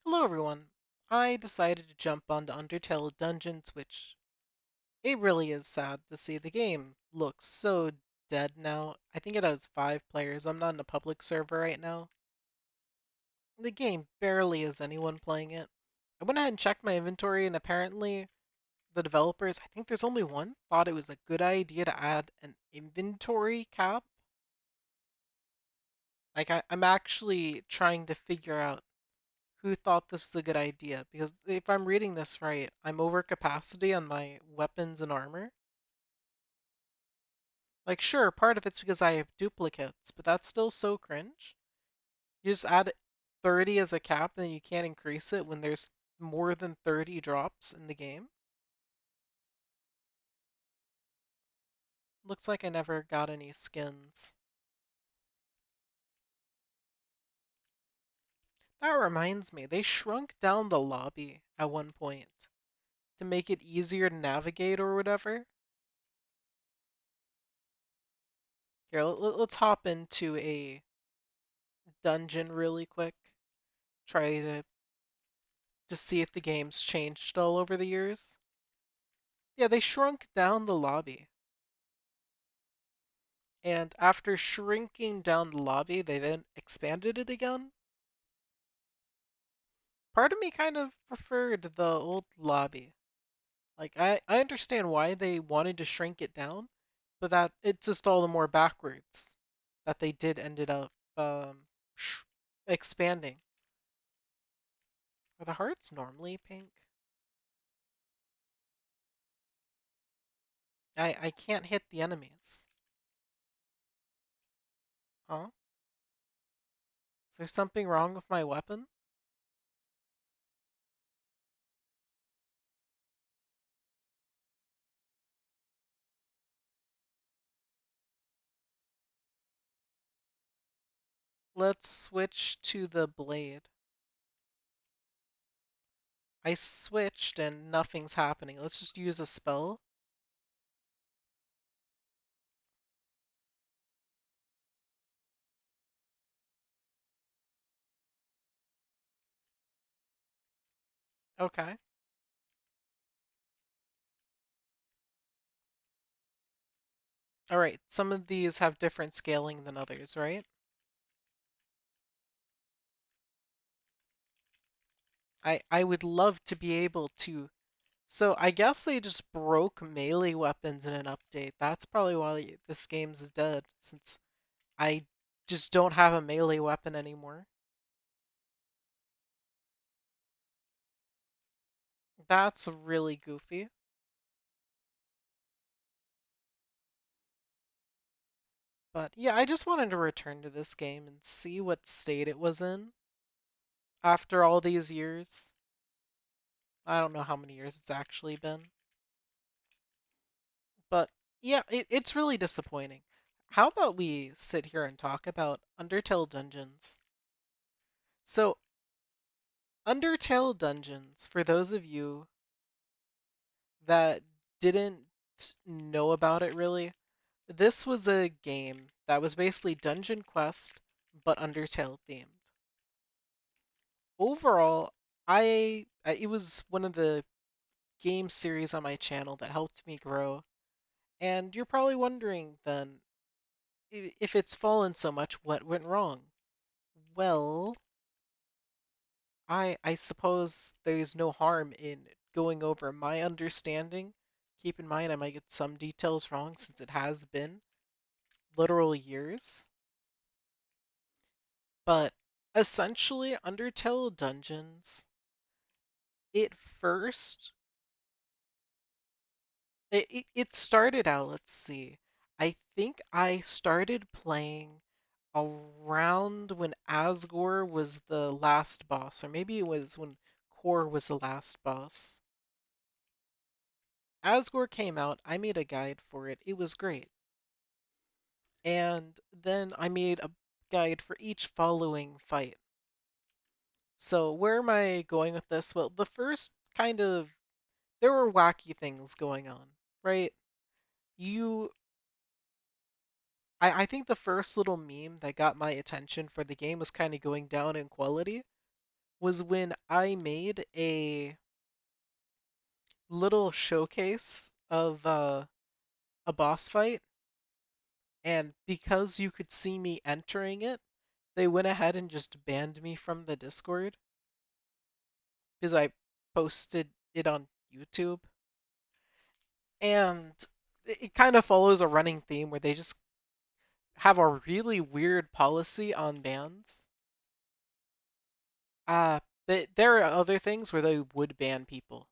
Hello everyone. I decided to jump onto Undertale Dungeons, which it really is sad to see. The game looks so dead now. I think it has 5 players. I'm not in a public server right now. The game barely has anyone playing it. I went ahead and checked my inventory, and apparently the developers, I think there's only one, thought it was a good idea to add an inventory cap. I'm actually trying to figure out who thought this was a good idea, because if I'm reading this right, I'm over capacity on my weapons and armor. Like, sure, part of it's because I have duplicates, but that's still so cringe. You just add 30 as a cap and you can't increase it when there's more than 30 drops in the game. Looks like I never got any skins. That reminds me, they shrunk down the lobby at one point to make it easier to navigate or whatever. Here, let's hop into a dungeon really quick. Try to see if the game's changed all over the years. Yeah, they shrunk down the lobby. And after shrinking down the lobby, they then expanded it again. Part of me kind of preferred the old lobby. I understand why they wanted to shrink it down, but that it's just all the more backwards that they did ended up sh- expanding. Are the hearts normally pink? I can't hit the enemies. Huh? Is there something wrong with my weapon? Let's switch to the blade. I switched and nothing's happening. Let's just use a spell. Okay. Alright, some of these have different scaling than others, right? I would love to be able to. So I guess they just broke melee weapons in an update. That's probably why this game's dead, since I just don't have a melee weapon anymore. That's really goofy. But yeah, I just wanted to return to this game and see what state it was in after all these years. I don't know how many years it's actually been. But yeah, it's really disappointing. How about we sit here and talk about Undertale Dungeons? So, Undertale Dungeons, for those of you that didn't know about it really, this was a game that was basically Dungeon Quest but Undertale themed. Overall, it was one of the game series on my channel that helped me grow. And you're probably wondering then, if it's fallen so much, what went wrong? Well, I suppose there's no harm in going over my understanding. Keep in mind I might get some details wrong since it has been literal years. But essentially, Undertale Dungeons, it first it started out, let's see. I think I started playing around when Asgore was the last boss, or maybe it was when Core was the last boss. Asgore came out, I made a guide for it. It was great. And then I made a guide for each following fight. So where am I going with this? Well, the first kind of there were wacky things going on, right? You I think the first little meme that got my attention for the game was kind of going down in quality. was when I made a little showcase of a boss fight, and because you could see me entering it, they went ahead and just banned me from the Discord because I posted it on YouTube. And it kind of follows a running theme where they just have a really weird policy on bans. Uh, there are other things where they would ban people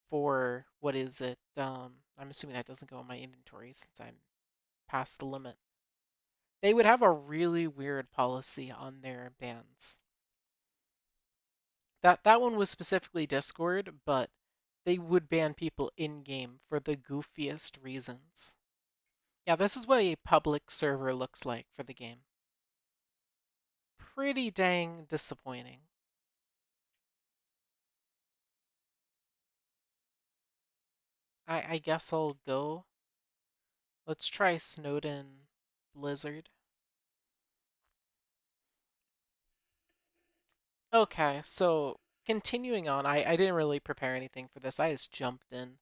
for what is it? I'm assuming that doesn't go in my inventory since I'm past the limit. They would have a really weird policy on their bans. That one was specifically Discord, but they would ban people in game for the goofiest reasons. Yeah, this is what a public server looks like for the game. Pretty dang disappointing. I guess I'll go. Let's try Snowden Blizzard. Okay, so continuing on, I didn't really prepare anything for this. I just jumped in.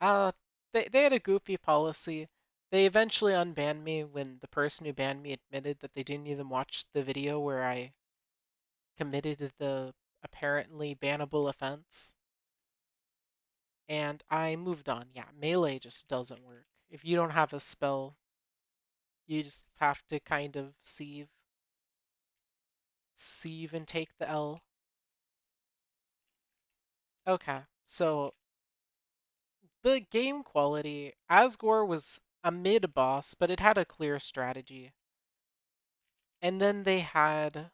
Uh, they had a goofy policy. They eventually unbanned me when the person who banned me admitted that they didn't even watch the video where I committed the apparently bannable offense. And I moved on. Yeah, melee just doesn't work. If you don't have a spell, you just have to kind of sieve and take the L. Okay, so the game quality, Asgore was a mid boss, but it had a clear strategy. And then they had,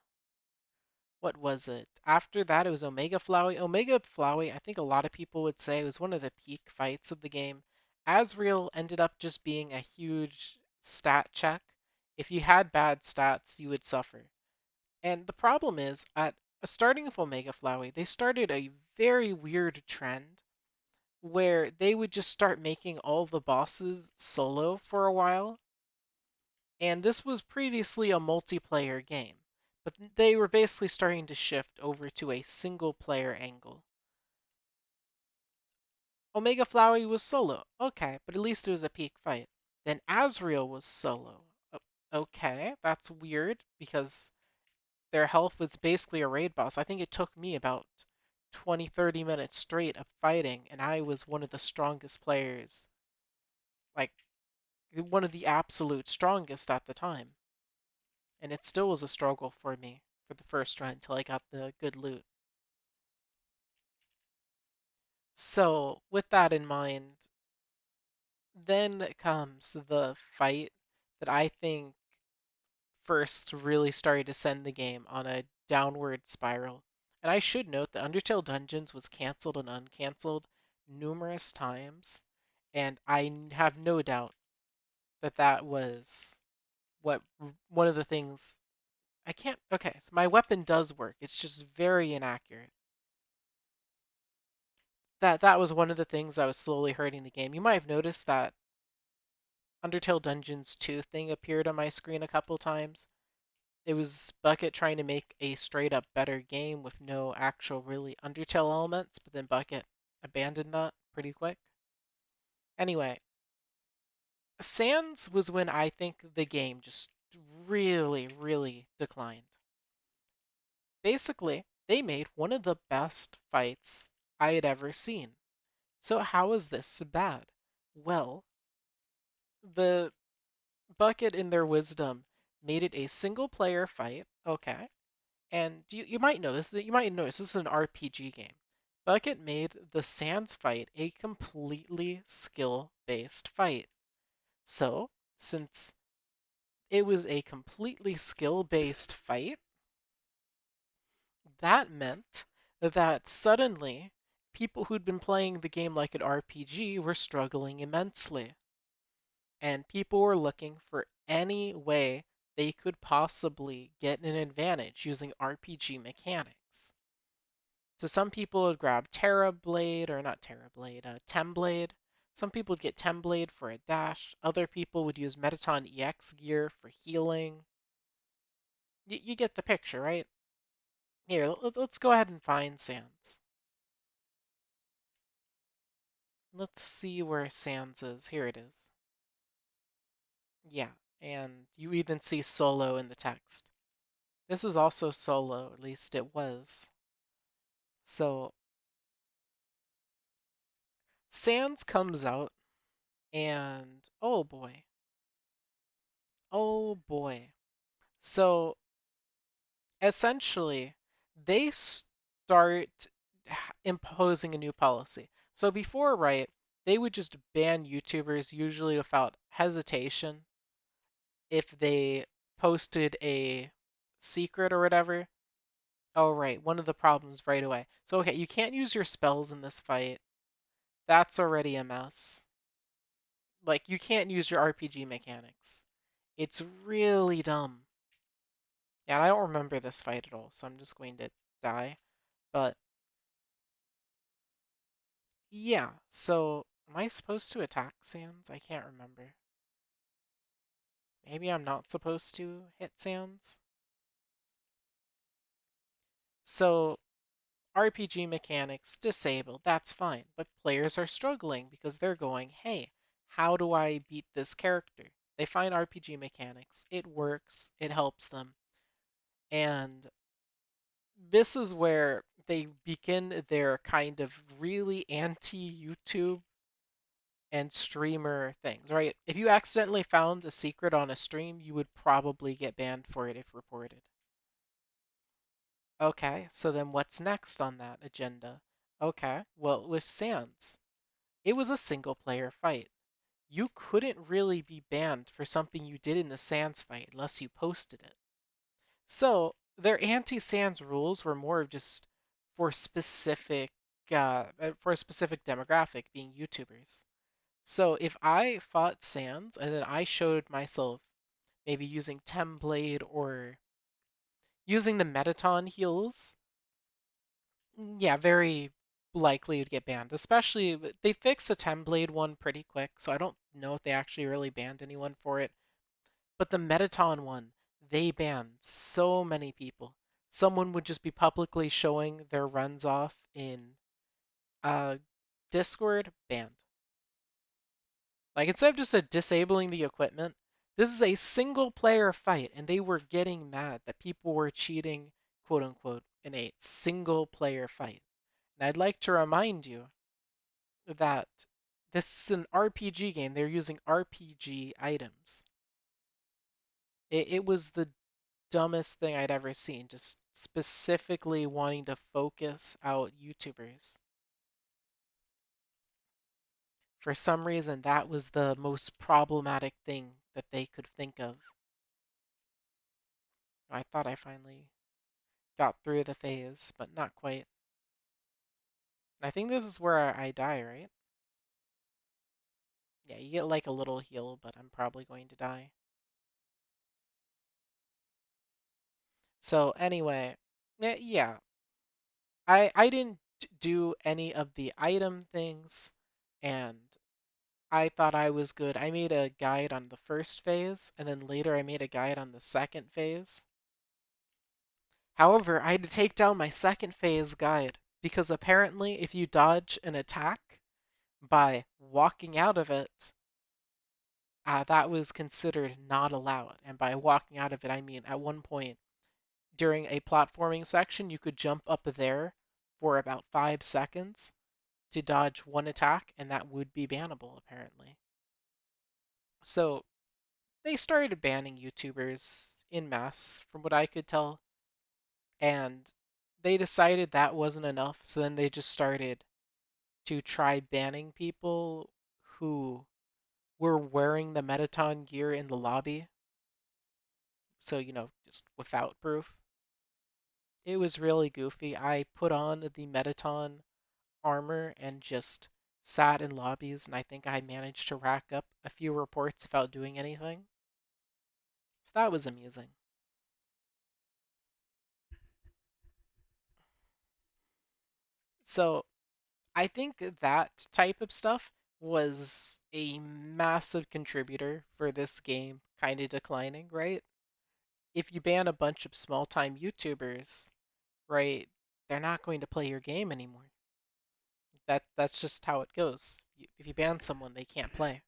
what was it? After that, it was Omega Flowey. Omega Flowey, I think a lot of people would say, was one of the peak fights of the game. Asriel ended up just being a huge stat check. If you had bad stats, you would suffer. And the problem is, at starting with Omega Flowey, they started a very weird trend where they would just start making all the bosses solo for a while. And this was previously a multiplayer game, but they were basically starting to shift over to a single player angle. Omega Flowey was solo, okay, but at least it was a peak fight. Then Asriel was solo. Okay, that's weird because their health was basically a raid boss. I think it took me about 20-30 minutes straight of fighting, and I was one of the strongest players, like one of the absolute strongest at the time. And it still was a struggle for me for the first run until I got the good loot. So, with that in mind, then comes the fight that I think first really started to send the game on a downward spiral. And I should note that Undertale Dungeons was cancelled and uncancelled numerous times, and I have no doubt that that was what one of the things I can't. Okay, so my weapon does work. It's just very inaccurate. That was one of the things that was slowly hurting the game. You might have noticed that Undertale Dungeons 2 thing appeared on my screen a couple times. It was Bucket trying to make a straight up better game with no actual really Undertale elements, but then Bucket abandoned that pretty quick. Anyway, Sans was when I think the game just really, really declined. Basically, they made one of the best fights I had ever seen. So how is this so bad? Well, the Bucket in their wisdom made it a single player fight. Okay. And you might know this. You might notice this is an RPG game. Bucket made the Sans fight a completely skill based fight. So, since it was a completely skill based fight, that meant that suddenly people who'd been playing the game like an RPG were struggling immensely. And people were looking for any way they could possibly get an advantage using RPG mechanics. So some people would grab Terra Blade, or not Terra Blade, Temblade. Some people would get Temblade for a dash. Other people would use Metaton EX gear for healing. You get the picture, right? Here, let's go ahead and find Sans. Let's see where Sans is. Here it is. Yeah, and you even see solo in the text. This is also solo, at least it was. So Sans comes out, and oh boy, oh boy. So essentially, they start imposing a new policy. So before, right, they would just ban YouTubers usually without hesitation if they posted a secret or whatever. Oh, right, one of the problems right away. So, okay, you can't use your spells in this fight. That's already a mess. Like, you can't use your RPG mechanics. It's really dumb. Yeah, I don't remember this fight at all, so I'm just going to die. But yeah, so am I supposed to attack Sans? I can't remember. Maybe I'm not supposed to hit Sans. So RPG mechanics disabled, that's fine. But players are struggling because they're going, hey, how do I beat this character? They find RPG mechanics, it works, it helps them. And this is where they begin their kind of really anti YouTube and streamer things, right? If you accidentally found a secret on a stream, you would probably get banned for it if reported. Okay, so then what's next on that agenda? Okay, well, with Sans, it was a single player fight. You couldn't really be banned for something you did in the Sans fight unless you posted it. So their anti-Sans rules were more of just for specific for a specific demographic, being YouTubers. So if I fought Sans and then I showed myself maybe using Temblade or using the Metaton heals, yeah, very likely you'd get banned. Especially they fixed the Temblade one pretty quick, so I don't know if they actually really banned anyone for it. But the Metaton one, they banned so many people. Someone would just be publicly showing their runs off in uh Discord, banned. Like instead of just disabling the equipment, this is a single player fight, and they were getting mad that people were cheating, quote unquote, in a single player fight. And I'd like to remind you that this is an RPG game. They're using RPG items. It was the dumbest thing I'd ever seen, just specifically wanting to focus out YouTubers. For some reason, that was the most problematic thing that they could think of. I thought I finally got through the phase, but not quite. I think this is where I die, right? Yeah, you get like a little heal, but I'm probably going to die. So anyway, yeah, I didn't do any of the item things, and I thought I was good. I made a guide on the first phase, and then later I made a guide on the second phase. However, I had to take down my second phase guide because apparently if you dodge an attack by walking out of it, that was considered not allowed. And by walking out of it, I mean at one point during a platforming section, you could jump up there for about 5 seconds to dodge one attack, and that would be bannable, apparently. So they started banning YouTubers in mass, from what I could tell, and they decided that wasn't enough, so then they just started to try banning people who were wearing the Metaton gear in the lobby. So, just without proof. It was really goofy. I put on the Metaton armor and just sat in lobbies, and I think I managed to rack up a few reports without doing anything. So that was amusing. So I think that type of stuff was a massive contributor for this game kind of declining, right? If you ban a bunch of small time YouTubers, right? They're not going to play your game anymore. That's just how it goes. If you ban someone, they can't play.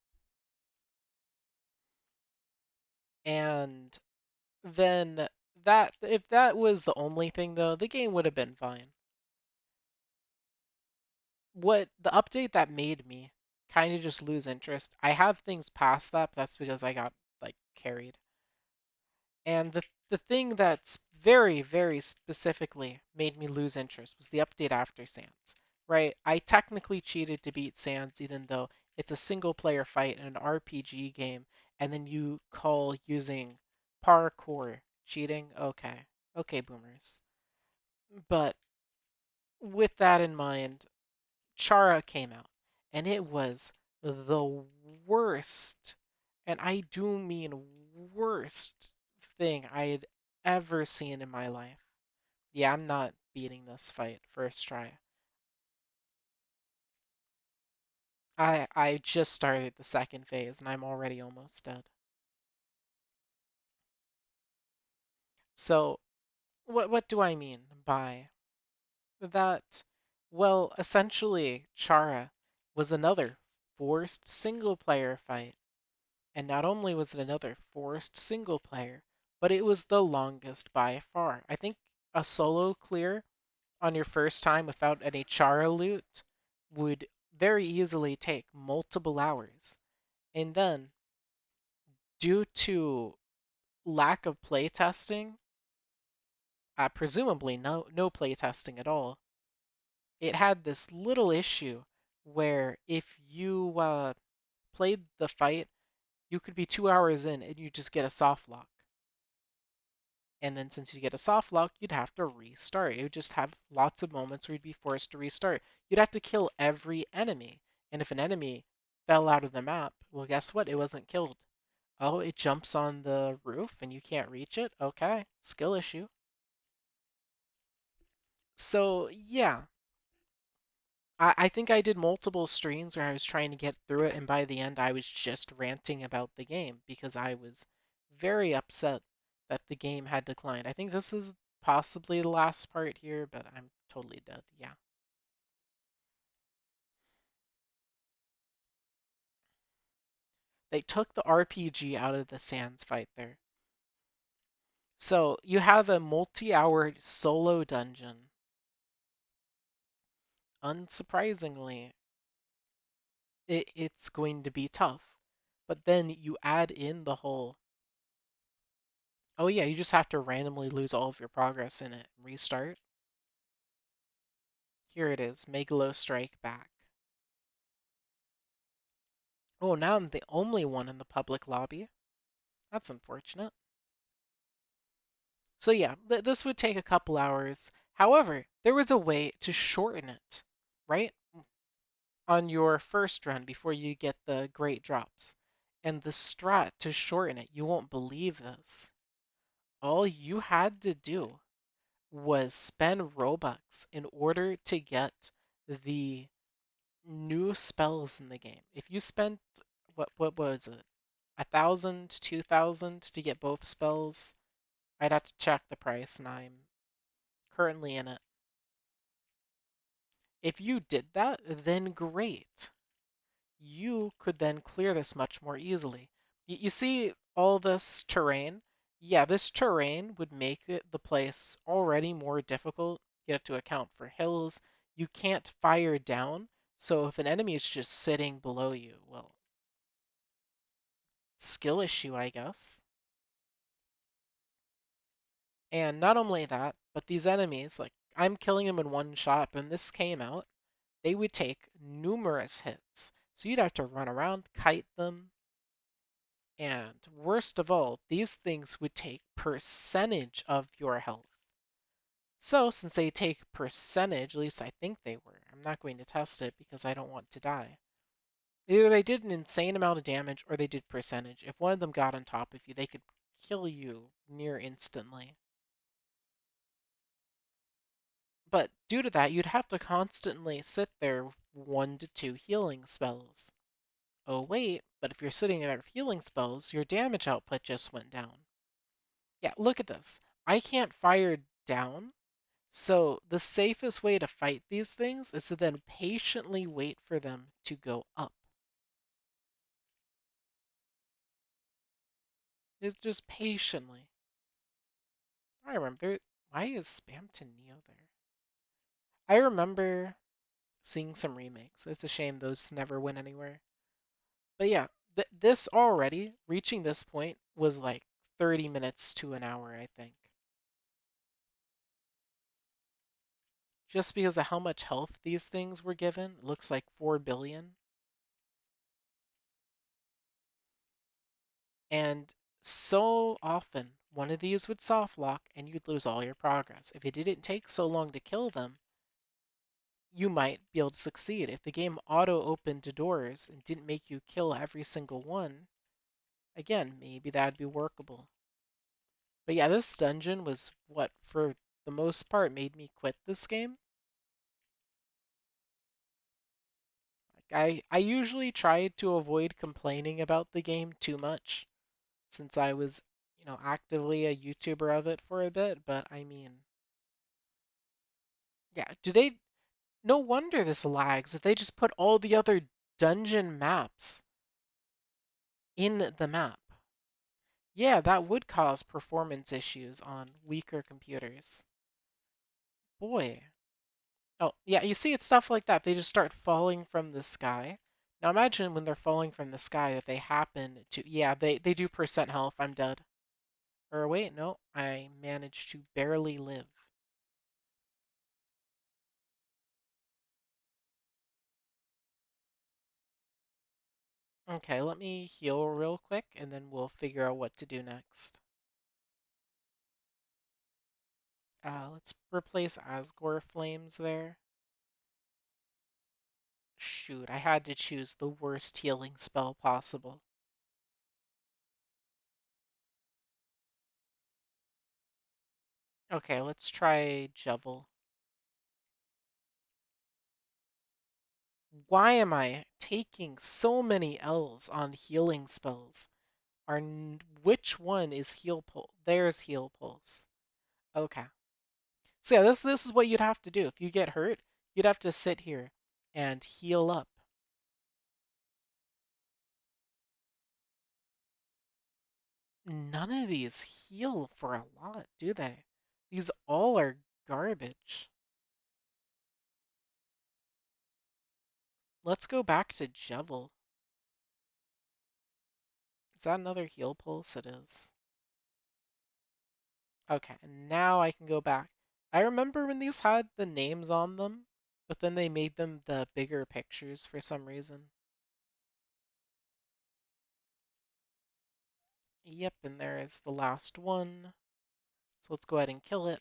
And then that if that was the only thing though, the game would have been fine. What the update that made me kind of just lose interest. I have things past that, but that's because I got like carried. And the thing that's very, very specifically made me lose interest was the update after Sans. Right? I technically cheated to beat Sans, even though it's a single player fight in an RPG game, and then you call using parkour cheating. Okay. Okay, boomers. But with that in mind, Chara came out, and it was the worst, and I do mean worst thing I had ever seen in my life. Yeah, I'm not beating this fight first try. I just started the second phase and I'm already almost dead. So, what do I mean by that? Well, essentially, Chara was another forced single player fight. And not only was it another forced single player, but it was the longest by far. I think a solo clear on your first time without any Chara loot would very easily take multiple hours. And then, due to lack of playtesting, presumably no playtesting at all, it had this little issue where if you played the fight, you could be 2 hours in and you just get a soft lock. And then since you get a soft lock, you'd have to restart. It would just have lots of moments where you'd be forced to restart. You'd have to kill every enemy. And if an enemy fell out of the map, well, guess what? It wasn't killed. Oh, it jumps on the roof and you can't reach it? Okay, skill issue. So, yeah, I think I did multiple streams where I was trying to get through it, and by the end, I was just ranting about the game because I was very upset that the game had declined. I think this is possibly the last part here, but I'm totally dead. Yeah. They took the RPG out of the Sans fight there. So you have a multi-hour solo dungeon. Unsurprisingly, it's going to be tough. But then you add in the whole, oh yeah, you just have to randomly lose all of your progress in it and restart. Here it is, Megalo Strike Back. Oh, now I'm the only one in the public lobby. That's unfortunate. So yeah, this would take a couple hours. However, there was a way to shorten it, right? On your first run before you get the great drops. And the strat to shorten it, you won't believe this. All you had to do was spend Robux in order to get the new spells in the game. If you spent what was it, 1,000, 2,000 to get both spells, I'd have to check the price, and I'm currently in it. If you did that, then great. You could then clear this much more easily. You see all this terrain? Yeah, this terrain would make the place already more difficult. You have to account for hills. You can't fire down, so if an enemy is just sitting below you, well, skill issue, I guess. And not only that, but these enemies, like, I'm killing them in one shot, but when this came out, they would take numerous hits. So you'd have to run around, kite them, and worst of all, these things would take percentage of your health. So since they take percentage, at least I think they were, I'm not going to test it because I don't want to die. Either they did an insane amount of damage or they did percentage. If one of them got on top of you, they could kill you near instantly. But due to that, you'd have to constantly sit there with 1 to 2 healing spells. Oh wait, but if you're sitting there with healing spells, your damage output just went down. Yeah, look at this. I can't fire down, So the safest way to fight these things is to then patiently wait for them to go up. It's just patiently. I remember. Why is Spam to Neo there? I remember seeing some remakes. It's a shame those never went anywhere. But yeah, this already, reaching this point, was like 30 minutes to an hour, I think. Just because of how much health these things were given, it looks like 4 billion. And so often, one of these would soft lock and you'd lose all your progress. If it didn't take so long to kill them, you might be able to succeed. If the game auto opened doors and didn't make you kill every single one, again, maybe that'd be workable. But yeah, this dungeon was what, for the most part, made me quit this game. Like I usually try to avoid complaining about the game too much since I was, actively a YouTuber of it for a bit, but I mean, yeah, no wonder this lags if they just put all the other dungeon maps in the map. Yeah, that would cause performance issues on weaker computers. Boy. Oh, yeah, you see, it's stuff like that. They just start falling from the sky. Now imagine when they're falling from the sky that they happen to, yeah, they do percent health. I'm dead. Or wait, no, I managed to barely live. Okay, let me heal real quick and then we'll figure out what to do next. Let's replace Asgore Flames there. Shoot, I had to choose the worst healing spell possible. Okay, let's try Jubble. Why am I taking so many L's on healing spells? Which one is heal pulse? There's heal pulse. Okay. So yeah, this is what you'd have to do. If you get hurt, you'd have to sit here and heal up. None of these heal for a lot, do they? These all are garbage. Let's go back to Jevil. Is that another heal pulse? It is. Okay, and now I can go back. I remember when these had the names on them, but then they made them the bigger pictures for some reason. Yep, and there is the last one. So let's go ahead and kill it.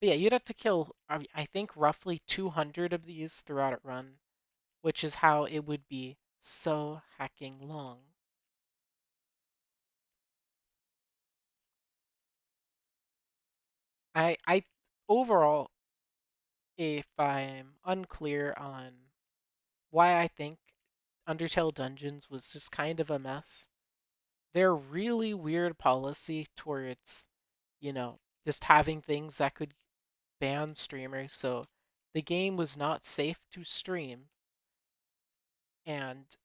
But yeah, you'd have to kill, I think, roughly 200 of these throughout a run, which is how it would be so hacking long. I overall, if I'm unclear on why I think Undertale Dungeons was just kind of a mess, their really weird policy towards, you know, just having things that could ban streamers, so the game was not safe to stream, and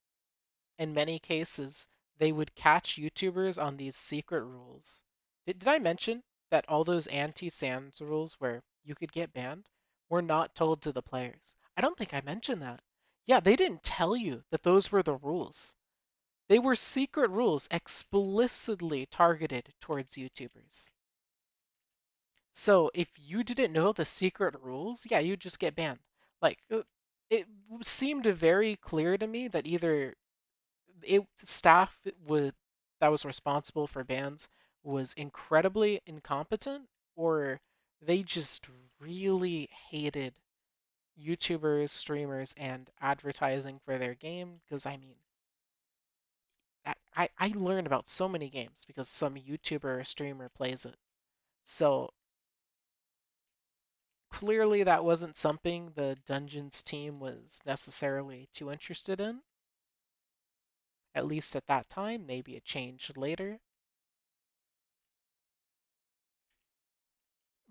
in many cases, they would catch YouTubers on these secret rules. Did I mention that all those anti-sans rules where you could get banned were not told to the players? I don't think I mentioned that. Yeah, they didn't tell you that those were the rules. They were secret rules explicitly targeted towards YouTubers. So if you didn't know the secret rules, yeah, you'd just get banned. Like, it seemed very clear to me that either staff would that was responsible for bans was incredibly incompetent, or they just really hated YouTubers, streamers, and advertising for their game. Because I mean, I learned about so many games because some YouTuber or streamer plays it. So clearly, that wasn't something the Dungeons team was necessarily too interested in. At least at that time, maybe it changed later.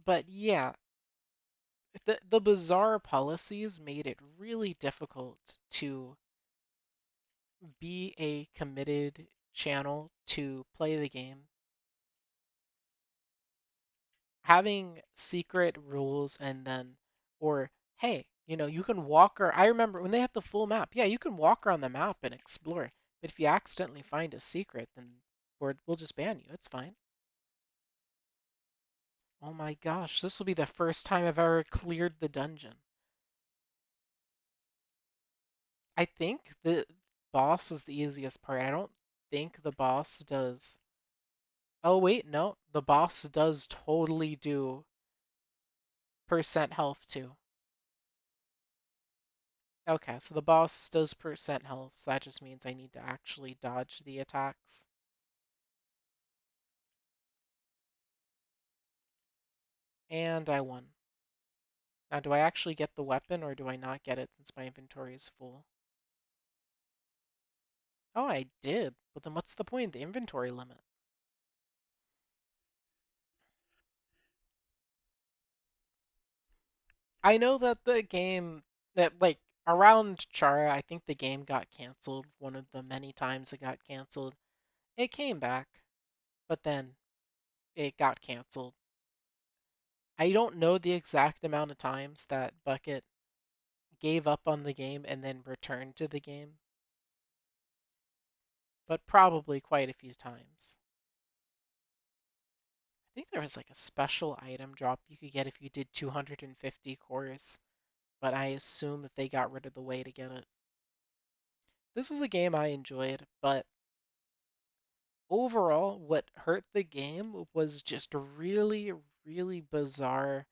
But yeah, the bizarre policies made it really difficult to be a committed channel to play the game. Having secret rules and then, or hey, you can walk, or I remember when they had the full map. Yeah, you can walk around the map and explore. But if you accidentally find a secret, then we'll just ban you. It's fine. Oh my gosh, this will be the first time I've ever cleared the dungeon. I think the boss is the easiest part. I don't think the boss does. Oh wait, no, the boss does totally do percent health too. Okay, so the boss does percent health, so that just means I need to actually dodge the attacks. And I won. Now, do I actually get the weapon or do I not get it since my inventory is full? Oh, I did. But then what's the point of the inventory limit? I know that the game, that like around Chara, I think the game got canceled one of the many times it got canceled. It came back, but then it got canceled. I don't know the exact amount of times that Bucket gave up on the game and then returned to the game, but probably quite a few times. I think there was like a special item drop you could get if you did 250 cores, but I assume that they got rid of the way to get it. This was a game I enjoyed, but overall, what hurt the game was just really, really bizarre,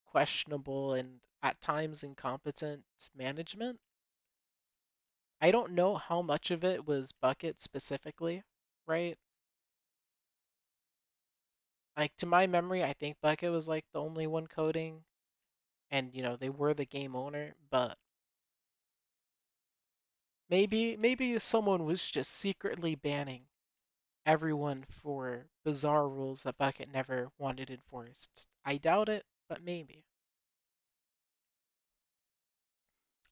questionable, and at times incompetent management. I don't know how much of it was Bucket specifically, right? Like to my memory, I think Bucket was like the only one coding, and they were the game owner, but maybe someone was just secretly banning everyone for bizarre rules that Bucket never wanted enforced. I doubt it, but maybe.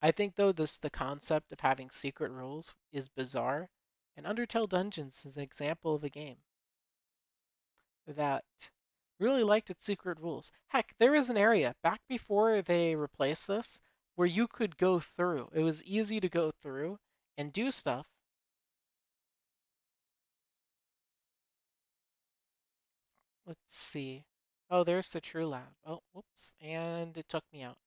I think though the concept of having secret rules is bizarre, and Undertale Dungeons is an example of a game that really liked its secret rules. Heck, there is an area back before they replaced this where you could go through. It was easy to go through and do stuff. Let's see. Oh, there's the True Lab. Oh, whoops. And it took me out.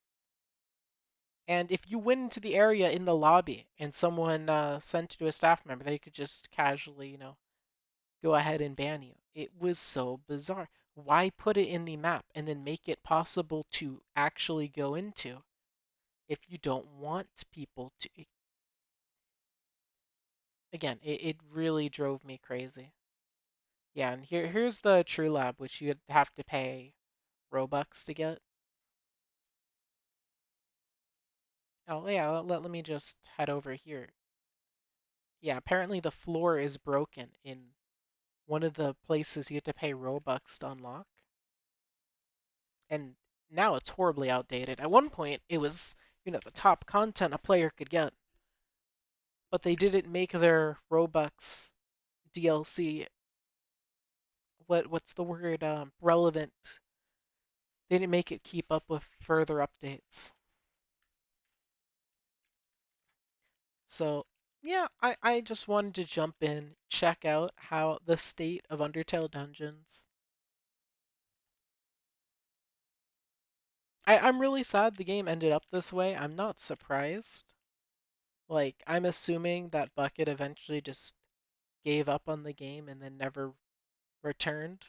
And if you went into the area in the lobby and someone sent it to a staff member, they could just casually, go ahead and ban you. It was so bizarre. Why put it in the map and then make it possible to actually go into if you don't want people to? Again, it really drove me crazy. Yeah, and here's the True Lab, which you'd have to pay Robux to get. Oh yeah, let me just head over here. Yeah, apparently the floor is broken in one of the places you have to pay Robux to unlock. And now it's horribly outdated. At one point, it was, the top content a player could get, but they didn't make their Robux DLC, what's the word, relevant. They didn't make it keep up with further updates. So, yeah, I just wanted to jump in, check out how the state of Undertale Dungeons. I'm really sad the game ended up this way. I'm not surprised. Like, I'm assuming that Bucket eventually just gave up on the game and then never returned,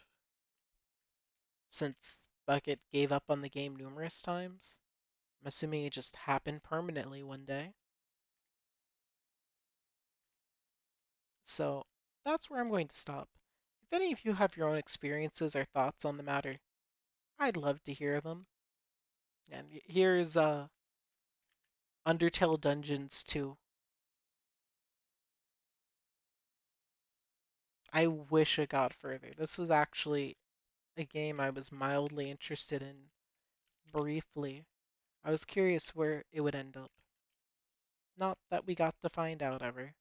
since Bucket gave up on the game numerous times. I'm assuming it just happened permanently one day. So that's where I'm going to stop. If any of you have your own experiences or thoughts on the matter, I'd love to hear them. And here's Undertale Dungeons 2. I wish it got further. This was actually a game I was mildly interested in briefly. I was curious where it would end up. Not that we got to find out ever.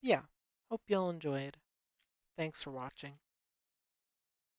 Yeah, hope y'all enjoyed. Thanks for watching.